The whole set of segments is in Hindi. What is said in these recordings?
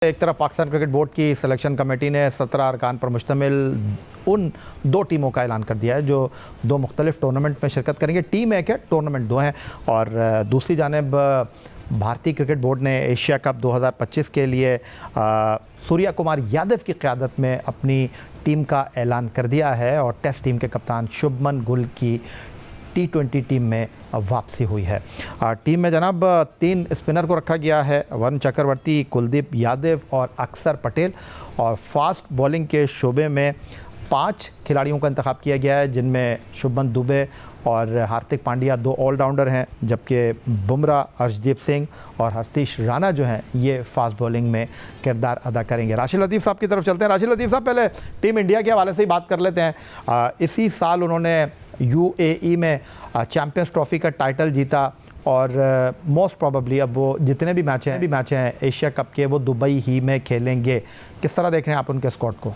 एक तरफ पाकिस्तान क्रिकेट बोर्ड की सिलेक्शन कमेटी ने 17 अरकान पर मुश्तमिल उन दो टीमों का ऐलान कर दिया है जो दो मुख्तलिफ टूर्नामेंट में शिरकत करेंगे। टीम एक है, टूर्नामेंट दो हैं। और दूसरी जानिब भारतीय क्रिकेट बोर्ड ने एशिया कप 2025 के लिए सूर्या कुमार यादव की क़यादत में अपनी टीम का ऐलान कर दिया है और टेस्ट टीम के कप्तान शुभमन गिल की T20 टीम में वापसी हुई है। टीम में जनाब 3 स्पिनर को रखा गया है, वरुण चक्रवर्ती, कुलदीप यादव और अक्षर पटेल। और फास्ट बॉलिंग के शोबे में 5 खिलाड़ियों का इंतखाब किया गया है, जिनमें शुभमन दुबे और हार्दिक पांड्या 2 ऑलराउंडर हैं, जबकि बुमराह, अर्शदीप सिंह और हर्षदीप राणा जो हैं ये फास्ट बॉलिंग में किरदार अदा करेंगे। राशिद लतीफ़ साहब की तरफ चलते हैं। राशिद लतीफ़ साहब, पहले टीम इंडिया के हवाले से ही बात कर लेते हैं। इसी साल उन्होंने UAE में चैम्पियंस ट्रॉफ़ी का टाइटल जीता और मोस्ट प्रॉबेबली अब वो जितने भी मैच हैं एशिया कप के वो दुबई ही में खेलेंगे। किस तरह देख रहे हैं आप उनके स्क्वाड को?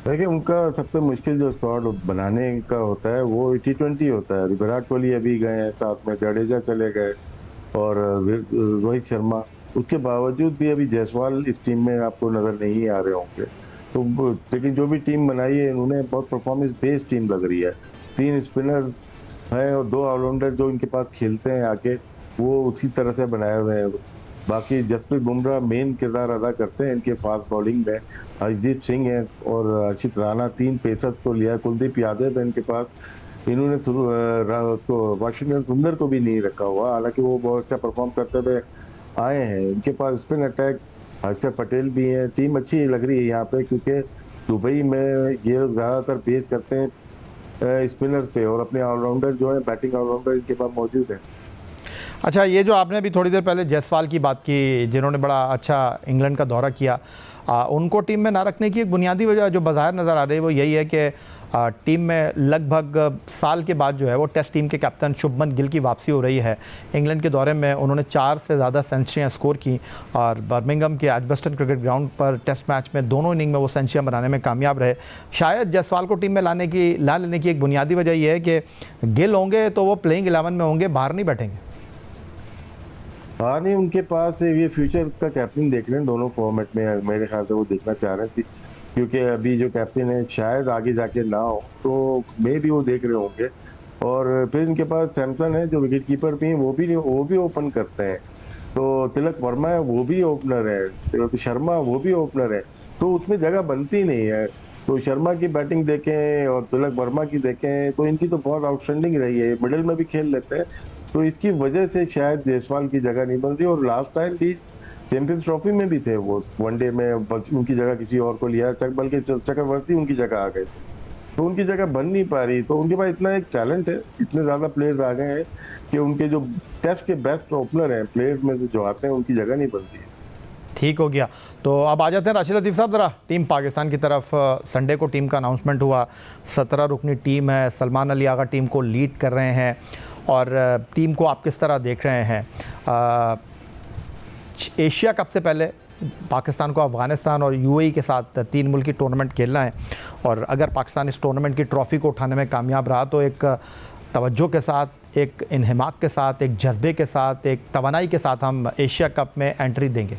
देखिए, उनका सबसे मुश्किल जो स्क्वाड बनाने का होता है वो T20 होता है। विराट कोहली अभी गए हैं, साथ में जडेजा चले गए और रोहित शर्मा। उसके बावजूद भी अभी जायसवाल इस टीम में आपको नज़र नहीं आ रहे होंगे। तो लेकिन जो भी टीम बनाई है उन्होंने बहुत परफॉर्मेंस बेस्ड टीम लग रही है। 3 स्पिनर हैं और 2 ऑलराउंडर जो इनके पास खेलते हैं आके, वो उसी तरह से बनाए हुए हैं। बाकी जसप्रीत बुमराह मेन किरदार अदा करते हैं इनके फास्ट बॉलिंग में। अर्शदीप सिंह है और हर्षित राणा 3 पेसर्स को लिया। कुलदीप यादव है इनके पास। इन्होंने वाशिंगटन सुंदर को भी नहीं रखा हुआ, हालांकि वो बहुत अच्छा परफॉर्म करते हुए आए हैं। इनके पास स्पिन अटैक अक्षर पटेल भी हैं। टीम अच्छी लग रही है यहाँ पे, क्योंकि दुबई में ये ज़्यादातर बेस करते हैं स्पिनर्स पे और अपने ऑलराउंडर जो है बैटिंग ऑलराउंडर इनके पास मौजूद है। अच्छा, ये जो आपने अभी थोड़ी देर पहले जायसवाल की बात की, जिन्होंने बड़ा अच्छा इंग्लैंड का दौरा किया, उनको टीम में ना रखने की एक बुनियादी वजह जो बाज़ाहिर नज़र आ रही है वो यही है कि टीम में लगभग साल के बाद जो है वो टेस्ट टीम के कैप्टन शुभमन गिल की वापसी हो रही है। इंग्लैंड के दौरे में उन्होंने 4 से ज़्यादा सेंचुरियाँ स्कोर की और बर्मिंघम के एजबस्टन क्रिकेट ग्राउंड पर टेस्ट मैच में दोनों इनिंग में वो सेंचुरियाँ बनाने में कामयाब रहे। शायद जायसवाल को टीम में ला लेने की एक बुनियादी वजह यह है कि गिल होंगे तो वो प्लेइंग 11 में होंगे, बाहर नहीं बैठेंगे। हाँ, नहीं, उनके पास ये फ्यूचर का कैप्टन देख रहे हैं दोनों फॉर्मेट में। मेरे ख्याल से वो देखना चाह रहे थे, क्योंकि अभी जो कैप्टन है शायद आगे जाके ना हो, तो मे भी वो देख रहे होंगे। और फिर इनके पास सैमसन है जो विकेट कीपर भी हैं, वो भी ओपन करते हैं। तो तिलक वर्मा है, वो भी ओपनर है। तो शर्मा वो भी ओपनर है, तो उसमें जगह बनती नहीं है। तो शर्मा की बैटिंग देखें और तिलक वर्मा की देखें तो इनकी तो बहुत आउटस्टैंडिंग रही है। मिडिल में भी खेल लेते हैं, तो इसकी वजह से शायद जायसवाल की जगह नहीं बन रही। और लास्ट टाइम भी चैंपियंस ट्रॉफी में भी थे वो, वनडे में उनकी जगह किसी और को लिया, बल्कि चक्रवर्ती उनकी जगह आ गए थे, तो उनकी जगह बन नहीं पा रही। तो उनके पास इतना एक टैलेंट है, इतने ज़्यादा प्लेयर्स आ गए हैं कि उनके जो टेस्ट के बेस्ट ओपनर हैं प्लेयर्स में से जो आते हैं उनकी जगह नहीं बनती है। ठीक हो गया, तो अब आ जाते हैं राशिद लतीफ़ साहब ज़रा टीम पाकिस्तान की तरफ। संडे को टीम का अनाउंसमेंट हुआ। 17 रुकनी टीम है, सलमान अली आगा टीम को लीड कर रहे हैं। और टीम को आप किस तरह देख रहे हैं? एशिया कप से पहले पाकिस्तान को अफ़गानिस्तान और UAE के साथ 3 मुल्की टूर्नामेंट खेलना है, और अगर पाकिस्तान इस टूर्नामेंट की ट्रॉफ़ी को उठाने में कामयाब रहा तो एक तवज्जो के साथ, एक इन्हिमाक के साथ, एक जज्बे के साथ, एक तवानाई के साथ हम एशिया कप में एंट्री देंगे।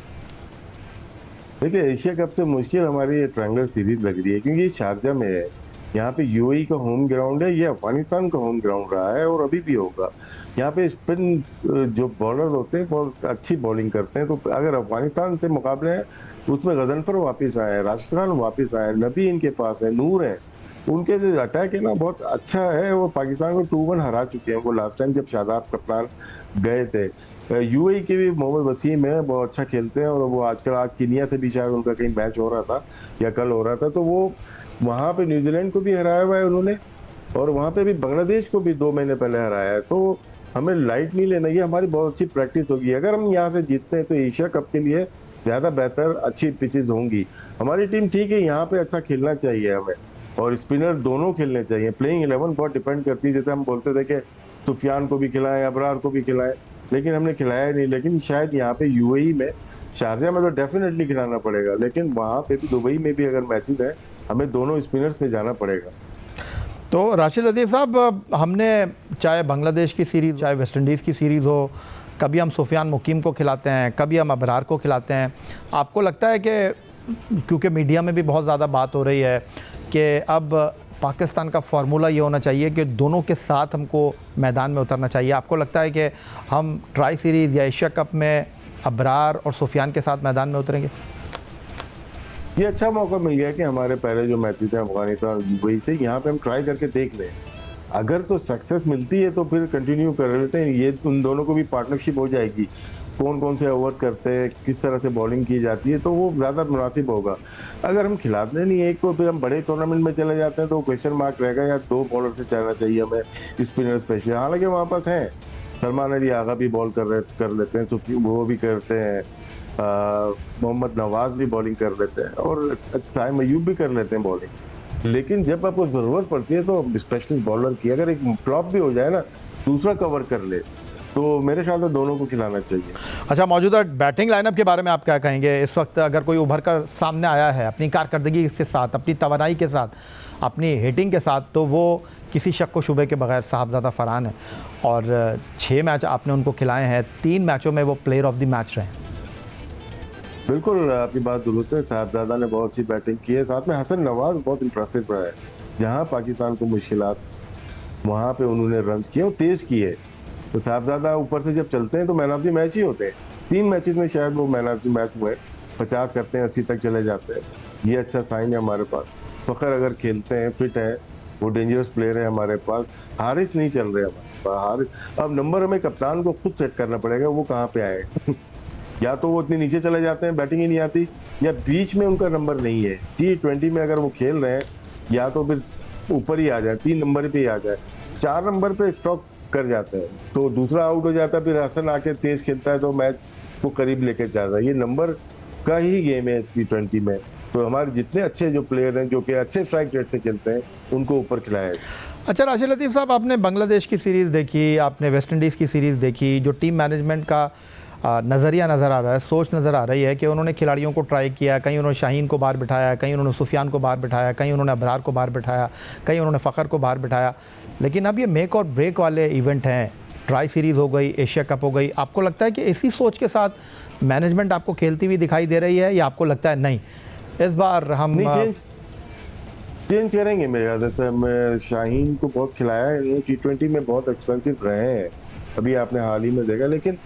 देखिए, एशिया कप से मुश्किल हमारी ट्रायंगुलर सीरीज लग रही है, क्योंकि शारजा में है। यहाँ पे UAE का होम ग्राउंड है, ये अफगानिस्तान का होम ग्राउंड रहा है और अभी भी होगा। यहाँ पे स्पिन जो बॉलर होते हैं बहुत अच्छी बॉलिंग करते हैं। तो अगर अफगानिस्तान से मुकाबले हैं तो उसमें गजनफर वापस आए हैं, राशिद खान वापस आए हैं, नबी इनके पास है, नूर है। उनके जो अटैक है ना बहुत अच्छा है। वो पाकिस्तान को 2-1 हरा चुके हैं वो लास्ट टाइम जब शादाब कप्तान गए थे। UAE के भी मोहम्मद वसीम है, बहुत अच्छा खेलते हैं। और वो आजकल आज कीनिया से भी शायद उनका कहीं मैच हो रहा था या कल हो रहा था, तो वो वहाँ पे न्यूजीलैंड को भी हराया हुआ है उन्होंने, और वहाँ पे भी बांग्लादेश को भी 2 महीने पहले हराया है। तो हमें लाइट नहीं लेना, ये हमारी बहुत अच्छी प्रैक्टिस होगी। अगर हम यहाँ से जीतते हैं तो एशिया कप के लिए ज़्यादा बेहतर अच्छी पिचेज होंगी। हमारी टीम ठीक है, यहाँ पे अच्छा खेलना चाहिए हमें, और स्पिनर दोनों खेलने चाहिए। प्लेइंग 11 बहुत डिपेंड करती है, जैसे हम बोलते थे कि सुफियान को भी खिलाएं, अबरार को भी खिलाएं, लेकिन हमने खिलाया नहीं। लेकिन शायद यहाँ पे UAE में, शारजा में तो डेफिनेटली खिलाना पड़ेगा, लेकिन वहाँ पे भी दुबई में भी अगर मैचेस हैं हमें दोनों स्पिनर्स पे जाना पड़ेगा। तो राशिद लतीफ़ साहब, हमने चाहे बांग्लादेश की सीरीज़, चाहे वेस्ट इंडीज़ की सीरीज़ हो, कभी हम सुफियान मुकीम को खिलाते हैं, कभी हम अबरार को खिलाते हैं। आपको लगता है कि क्योंकि मीडिया में भी बहुत ज़्यादा बात हो रही है कि अब पाकिस्तान का फार्मूला ये होना चाहिए कि दोनों के साथ हमको मैदान में उतरना चाहिए, आपको लगता है कि हम ट्राई सीरीज़ या एशिया कप में अबरार और सुफियान के साथ मैदान में उतरेंगे? ये अच्छा मौका मिल गया कि हमारे पहले जो मैचेस हैं अफगानिस्तान वही से यहाँ पे हम ट्राई करके देख लें। अगर तो सक्सेस मिलती है तो फिर कंटिन्यू कर लेते हैं, ये उन दोनों को भी पार्टनरशिप हो जाएगी, कौन कौन से ओवर करते हैं, किस तरह से बॉलिंग की जाती है, तो वो ज़्यादा मुनासिब होगा। अगर हम खिलाते नहीं एक को, फिर हम बड़े टूर्नामेंट में चले जाते हैं तो क्वेश्चन मार्क रहेगा या 2 बॉलर से चलना चाहिए हमें, स्पिनर स्पेशली। हालांकि वहाँ पास हैं, सलमान अली आगा भी बॉल कर लेते हैं, तो वो भी करते हैं, मोहम्मद नवाज भी बॉलिंग कर लेते हैं और साइम अयूब भी कर लेते हैं बॉलिंग। लेकिन जब आपको ज़रूरत पड़ती है तो स्पेशलिस्ट बॉलर की अगर एक फ्लॉप भी हो जाए ना, दूसरा कवर कर ले, तो मेरे ख्याल से दोनों को खिलाना चाहिए। अच्छा, मौजूदा बैटिंग लाइनअप के बारे में आप क्या कहेंगे? इस वक्त अगर कोई उभर कर सामने आया है अपनी कारकर्दगी के साथ, अपनी तवानाई के साथ, अपनी हिटिंग के साथ, तो वो किसी शक व शुबे के बगैर साहबजादा फरहान है और 6 मैच आपने उनको खिलाए हैं, 3 मैचों में वो प्लेयर ऑफ द मैच रहे। बिल्कुल आपकी बात दुरुस्त है, साहबजादा ने बहुत अच्छी बैटिंग की है, साथ में हसन नवाज बहुत इंप्रेसिव रहा है। जहां पाकिस्तान को मुश्किलात, वहां पे उन्होंने रन किए और तेज किए। तो साहबजादा ऊपर से जब चलते हैं तो मैन ऑफ द मैच ही होते हैं। 3 मैचेस में शायद वो मैन ऑफ द मैच हुए, 50 करते हैं, 80 तक चले जाते हैं। ये अच्छा साइन है हमारे पास। फ़खर अगर खेलते हैं, फिट है, वो डेंजरस प्लेयर है हमारे पास। हारिस नहीं चल रहे हमारे पास, हारिस अब नंबर हमें कप्तान को खुद सेट करना पड़ेगा, वो कहाँ पे आए या तो वो इतने नीचे चले जाते हैं, बैटिंग ही नहीं आती, या बीच में उनका नंबर नहीं है। T20 में अगर वो खेल रहे हैं या तो फिर ऊपर ही आ जाए, 3 नंबर पे ही आ जाए, 4 नंबर पे स्टॉप कर जाते हैं तो दूसरा आउट हो जाता है, फिर हसन आके तेज खेलता है तो मैच को करीब लेके जाता है। ये नंबर का ही गेम है T20 में। तो हमारे जितने अच्छे जो प्लेयर हैं जो कि अच्छे स्ट्राइक रेट से खेलते हैं, उनको ऊपर खिलाया है। अच्छा राशिद लतीफ़ साहब, आपने बांग्लादेश की सीरीज़ देखी, आपने वेस्ट इंडीज़ की सीरीज़ देखी, जो टीम मैनेजमेंट का नज़रिया नज़र आ रहा है, सोच नज़र आ रही है कि उन्होंने खिलाड़ियों को ट्राई किया, कहीं उन्होंने शाहीन को बाहर बिठाया, कहीं उन्होंने सुफियान को बाहर बिठाया, कहीं उन्होंने अबरार को बाहर बिठाया, कहीं उन्होंने फ़खर को बाहर बिठाया। लेकिन अब ये मेक और ब्रेक वाले इवेंट हैं, ट्राई सीरीज़ हो गई, एशिया कप हो गई, आपको लगता है कि इसी सोच के साथ मैनेजमेंट आपको खेलती हुई दिखाई दे रही है, या आपको लगता है नहीं इस बार हम चेंज करेंगे? मेरे ख्याल से मैं शाहीन को बहुत खिलाया है, T20 में बहुत एक्सपेंसिव रहे हैं, अभी आपने हाल ही में देखा। लेकिन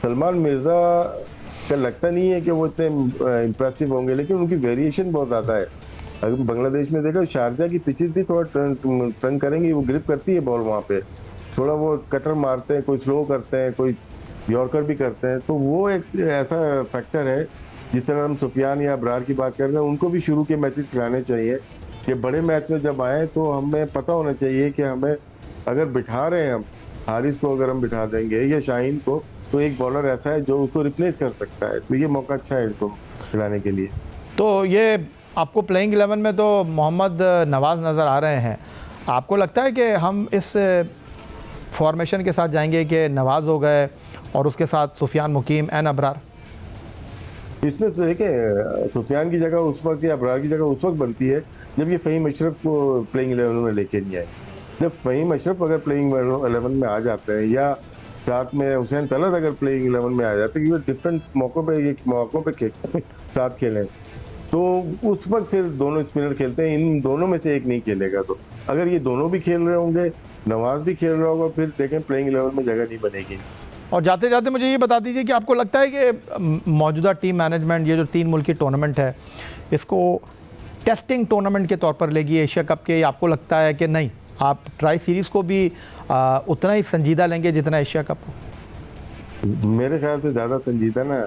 सलमान मिर्ज़ा का लगता नहीं है कि वो इतने इम्प्रेसिव होंगे, लेकिन उनकी वेरिएशन बहुत ज़्यादा है। अगर बांग्लादेश में देखा, शारजा की पिचेस भी थोड़ा तंग करेंगी, वो ग्रिप करती है बॉल, वहाँ पे थोड़ा वो कटर मारते हैं, कोई स्लो करते हैं, कोई यॉर्कर भी करते हैं। तो वो एक ऐसा फैक्टर है। जिस तरह हम सुफियान या अबरार की बात कर रहे हैं, उनको भी शुरू के मैचेस खिलाने चाहिए कि बड़े मैच में जब आए तो हमें पता होना चाहिए कि हमें अगर बिठा रहे हैं, हम हारिस को अगर हम बिठा देंगे या शाहीन को, तो एक बॉलर ऐसा है जो उसको रिप्लेस कर सकता है। तो ये मौका अच्छा है इनको खिलाने के लिए। तो ये आपको प्लेइंग 11 में तो मोहम्मद नवाज नज़र आ रहे हैं, आपको लगता है कि हम इस फॉर्मेशन के साथ जाएंगे कि नवाज हो गए और उसके साथ सुफियान मुकीम एन अबरार? इसमें तो देखिए, सुफियान की जगह उस वक्त या अबरार की जगह उस वक्त बनती है जब ये फ़हीम अशरफ को प्लेइंग 11 में लेके नहीं आए। जब फ़हीम अशरफ अगर प्लेइंग 11 में आ जाते हैं या साथ में हुसैन तलत अगर प्लेइंग 11 में आ जाते हैं, क्योंकि डिफरेंट मौक़ों पे साथ खेलें, तो उस वक्त फिर दोनों स्पिनर खेलते हैं, इन दोनों में से एक नहीं खेलेगा। तो अगर ये दोनों भी खेल रहे होंगे, नवाज भी खेल रहा होगा, फिर देखें प्लेइंग 11 में जगह नहीं बनेगी। और जाते जाते मुझे ये बता दीजिए कि आपको लगता है कि मौजूदा टीम मैनेजमेंट ये जो 3 मुल्की टूर्नामेंट है, इसको टेस्टिंग टूर्नामेंट के तौर पर लेगी एशिया कप के, या आपको लगता है कि नहीं, आप ट्राई सीरीज़ को भी उतना ही संजीदा लेंगे जितना एशिया कप हो? मेरे ख्याल से ज़्यादा संजीदा ना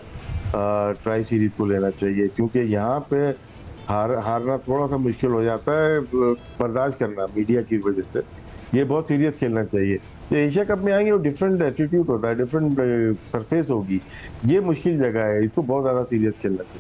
ट्राई सीरीज़ को लेना चाहिए, क्योंकि यहाँ पे हारना थोड़ा सा मुश्किल हो जाता है, बर्दाश्त करना मीडिया की वजह से। ये बहुत सीरियस खेलना चाहिए। तो एशिया कप में आएंगे, वो डिफरेंट एटीट्यूड होता है, डिफरेंट सरफेस होगी, ये मुश्किल जगह है, इसको बहुत ज़्यादा सीरियस खेलना चाहिए।